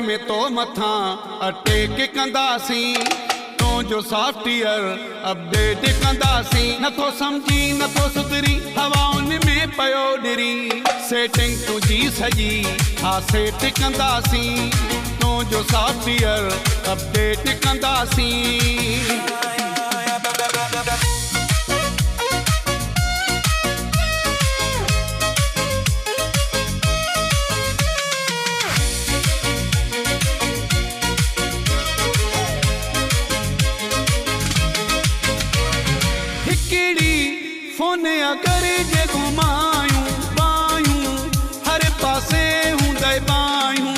में तो मथा अटैक कंदासी तो जो सॉफ्टवेयर अपडेट कंदासी नथो समझी नथो सुधरी हवाउनि में पयो डिरी सेटिंग तुझी सजी हा सेट कंदासी तो जो सॉफ्टवेयर अपडेट कंदासी फोन अगर जे घुमायूं बायूं हर पासे हूंदे बायूं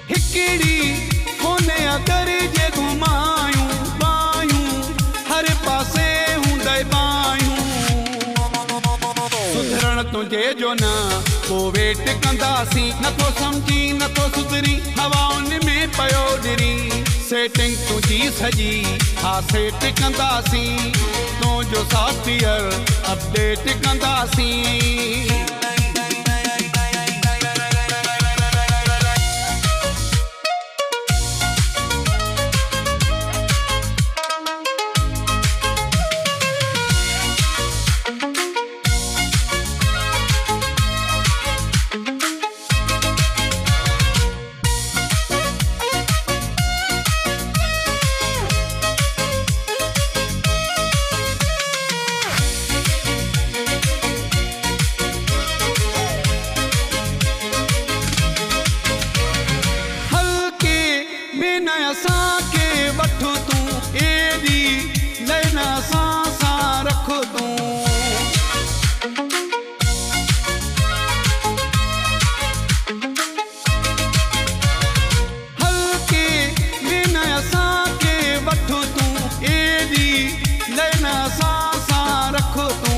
हिकिड़ी फोन अगर जे घुमायूं बायूं हर पासे हूंदे बायूं सुधरण तुंहिंजे जो न को वेट कंदासी नथो समझी नथो सुधरी हवाउनि में पयो डिरी सेटिंग तुझी सजी हा सेट कंदासी तो जो सॉफ्टवेयर अपडेट कंदासी के वठ तू एडी नैना सा रख तू हल्के बिना सा के वठ तू एडी नैना सा रख तू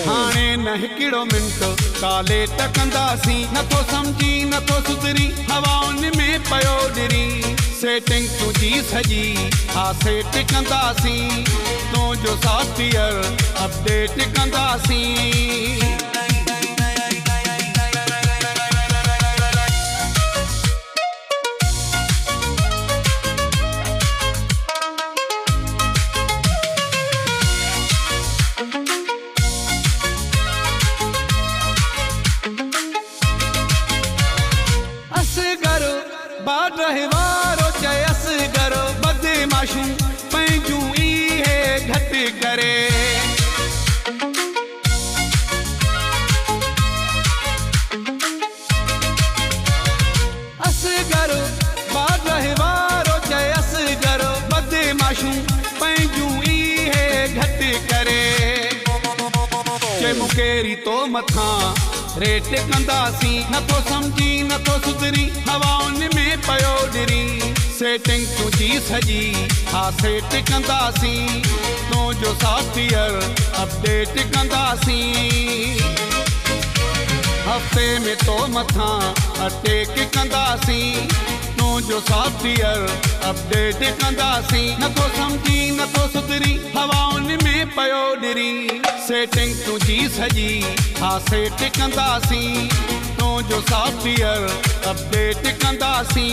हाणे न हिकिड़ो मिंट काले टकंदासी नथो समझी नथो सुधरी हवाउनि में पयो डिरी सेटिंग तुझी सजी हा सेट कंदासी तो जो सॉफ्टवेयर अपडेट कंदासी बाट वारो चयस करो बदमाशूं पंहिंजूं इहे घटि करे असगर बाट वारो चयस करो बदमाशूं पंहिंजूं इहे घटि करे चए मुकेरी तो मथां रेट कंदासी नथो समझी नथो सुधरी हवाउनि में पयो डिरी सेटिंग तुझी सजी हा सेट कंदासी तो जो सॉफ्टवेयर अपडेट कंदासी हफ्ते में तो मथा अटैक कंदासी तो जो सॉफ्टवेयर अपडेट कंदासी नथो समझी नथो सुधरी हवाउनि में पयो डिरी सेटिंग तुझी सजी हा सेट कंदासी तो जो सॉफ्टवेयर अपडेट कंदासी